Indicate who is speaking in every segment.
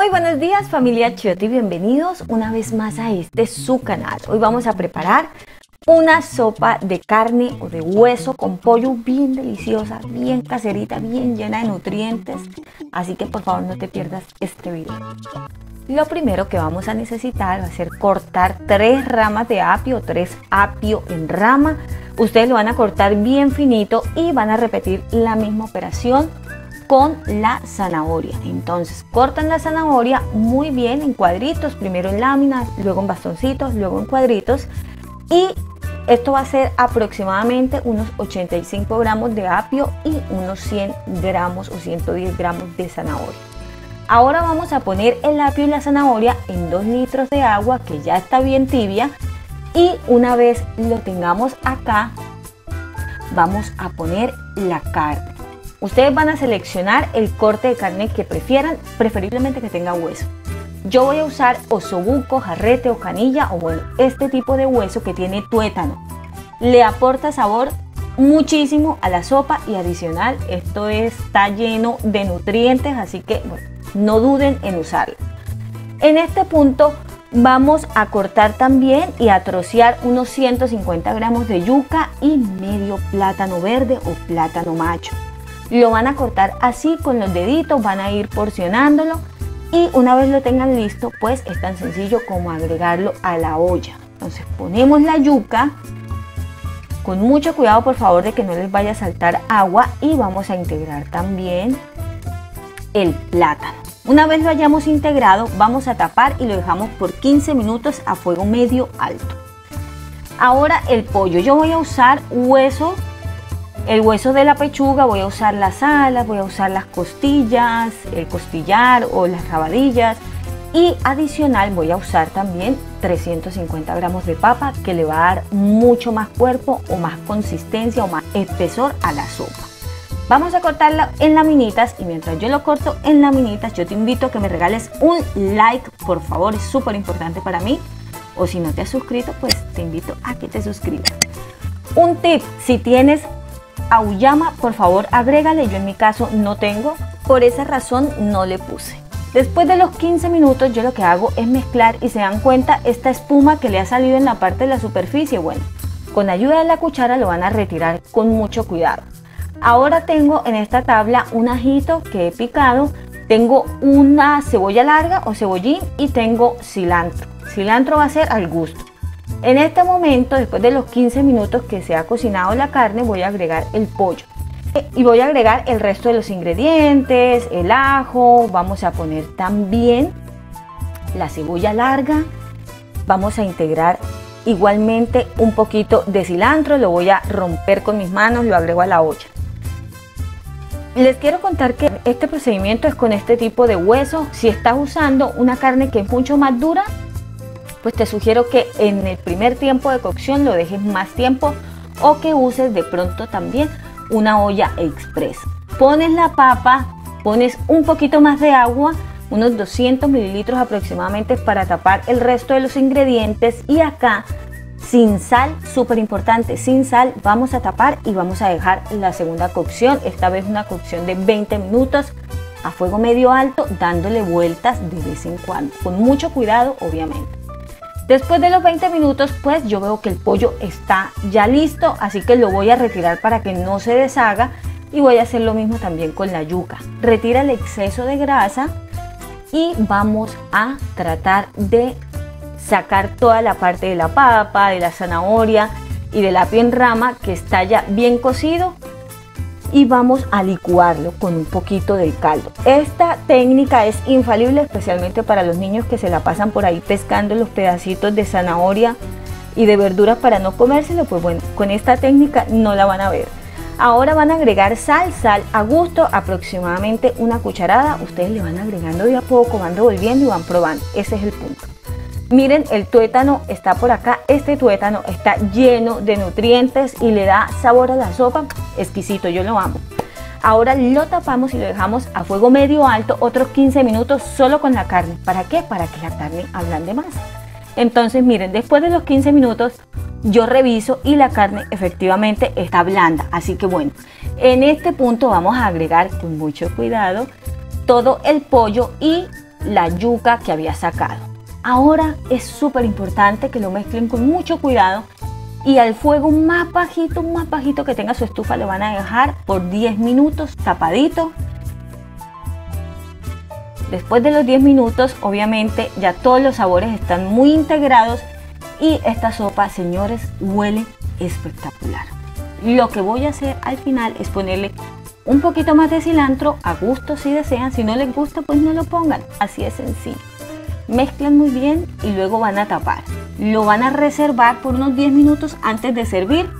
Speaker 1: Muy buenos días, familia Chiotti, bienvenidos una vez más a su canal. Hoy vamos a preparar una sopa de carne o de hueso con pollo bien deliciosa, bien caserita, bien llena de nutrientes. Así que por favor no te pierdas este video. Lo primero que vamos a necesitar va a ser cortar 3 ramas de apio, 3 apio en rama. Ustedes lo van a cortar bien finito y van a repetir la misma operación con la zanahoria. Entonces cortan la zanahoria muy bien en cuadritos, primero en láminas, luego en bastoncitos, luego en cuadritos, y esto va a ser aproximadamente unos 85 gramos de apio y unos 100 gramos o 110 gramos de zanahoria. Ahora vamos a poner el apio y la zanahoria en 2 litros de agua que ya está bien tibia, y una vez lo tengamos acá vamos a poner la carne. Ustedes van a seleccionar el corte de carne que prefieran, preferiblemente que tenga hueso. Yo voy a usar osobuco, jarrete o canilla, o bueno, este tipo de hueso que tiene tuétano. Le aporta sabor muchísimo a la sopa y adicional, esto está lleno de nutrientes, así que bueno, no duden en usarlo. En este punto vamos a cortar también y a trocear unos 150 gramos de yuca y medio plátano verde o plátano macho. Lo van a cortar así con los deditos, van a ir porcionándolo, y una vez lo tengan listo, pues es tan sencillo como agregarlo a la olla. Entonces ponemos la yuca, con mucho cuidado por favor de que no les vaya a saltar agua, y vamos a integrar también el plátano. Una vez lo hayamos integrado, vamos a tapar y lo dejamos por 15 minutos a fuego medio alto. Ahora el pollo, yo voy a usar hueso. El hueso de la pechuga, voy a usar las alas, voy a usar las costillas, el costillar o las rabadillas, y adicional voy a usar también 350 gramos de papa, que le va a dar mucho más cuerpo o más consistencia o más espesor a la sopa. Vamos a cortarla en laminitas, y mientras yo lo corto en laminitas, yo te invito a que me regales un like, por favor, es súper importante para mí. O si no te has suscrito, pues te invito a que te suscribas. Un tip: si tienes auyama, por favor agrégale. Yo en mi caso no tengo, por esa razón no le puse. Después de los 15 minutos yo lo que hago es mezclar, y se dan cuenta esta espuma que le ha salido en la parte de la superficie. Bueno, con ayuda de la cuchara lo van a retirar con mucho cuidado. Ahora tengo en esta tabla un ajito que he picado, tengo una cebolla larga o cebollín, y tengo cilantro. Cilantro va a ser al gusto. En este momento, después de los 15 minutos que se ha cocinado la carne, voy a agregar el pollo. Y voy a agregar el resto de los ingredientes, el ajo, vamos a poner también la cebolla larga, vamos a integrar igualmente un poquito de cilantro, lo voy a romper con mis manos, lo agrego a la olla. Les quiero contar que este procedimiento es con este tipo de hueso. Si estás usando una carne que es mucho más dura, pues te sugiero que en el primer tiempo de cocción lo dejes más tiempo, o que uses de pronto también una olla express. Pones la papa, pones un poquito más de agua, unos 200 mililitros aproximadamente, para tapar el resto de los ingredientes, y acá sin sal, súper importante, sin sal, vamos a tapar y vamos a dejar la segunda cocción, esta vez una cocción de 20 minutos a fuego medio alto, dándole vueltas de vez en cuando, con mucho cuidado obviamente. Después de los 20 minutos, pues yo veo que el pollo está ya listo, así que lo voy a retirar para que no se deshaga, y voy a hacer lo mismo también con la yuca. Retira el exceso de grasa y vamos a tratar de sacar toda la parte de la papa, de la zanahoria y del apio en rama que está ya bien cocido, y vamos a licuarlo con un poquito del caldo. Esta técnica es infalible, especialmente para los niños que se la pasan por ahí pescando los pedacitos de zanahoria y de verduras para no comérselo. Pues bueno, con esta técnica no la van a ver. Ahora van a agregar sal a gusto, aproximadamente una cucharada. Ustedes le van agregando de a poco, van revolviendo y van probando. Ese es el punto. Miren, el tuétano está por acá. Este tuétano está lleno de nutrientes y le da sabor a la sopa exquisito, yo lo amo. Ahora lo tapamos y lo dejamos a fuego medio alto otros 15 minutos solo con la carne. ¿Para qué? Para que la carne ablande más. Entonces miren, después de los 15 minutos yo reviso y la carne efectivamente está blanda. Así que bueno, en este punto vamos a agregar con mucho cuidado todo el pollo y la yuca que había sacado. Ahora es súper importante que lo mezclen con mucho cuidado y al fuego más bajito que tenga su estufa lo van a dejar por 10 minutos tapadito. Después de los 10 minutos, obviamente ya todos los sabores están muy integrados y esta sopa, señores, huele espectacular. Lo que voy a hacer al final es ponerle un poquito más de cilantro a gusto si desean. Si no les gusta, pues no lo pongan. Así es sencillo. Mezclan muy bien y luego van a tapar. Lo van a reservar por unos 10 minutos antes de servir.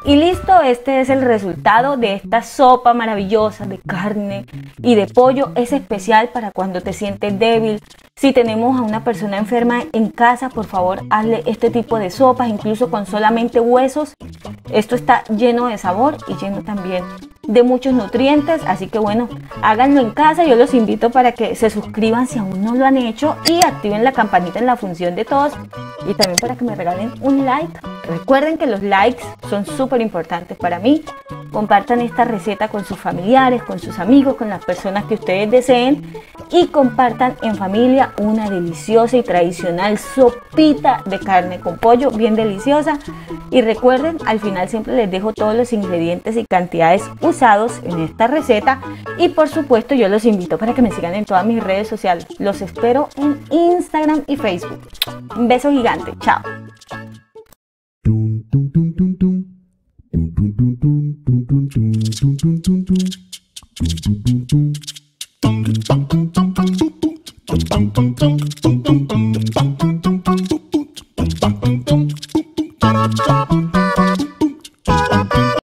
Speaker 1: Y listo, este es el resultado de esta sopa maravillosa de carne y de pollo. Es especial para cuando te sientes débil. Si tenemos a una persona enferma en casa, por favor, hazle este tipo de sopas, incluso con solamente huesos. Esto está lleno de sabor y lleno también de muchos nutrientes, así que bueno, háganlo en casa. Yo los invito para que se suscriban si aún no lo han hecho y activen la campanita en la función de todos y también para que me regalen un like. Recuerden que los likes son súper importantes para mí. Compartan esta receta con sus familiares, con sus amigos, con las personas que ustedes deseen y compartan en familia una deliciosa y tradicional sopita de carne con pollo bien deliciosa. Y recuerden, al final siempre les dejo todos los ingredientes y cantidades usados en esta receta y por supuesto yo los invito para que me sigan en todas mis redes sociales. Los espero en Instagram y Facebook. Un beso gigante, chao.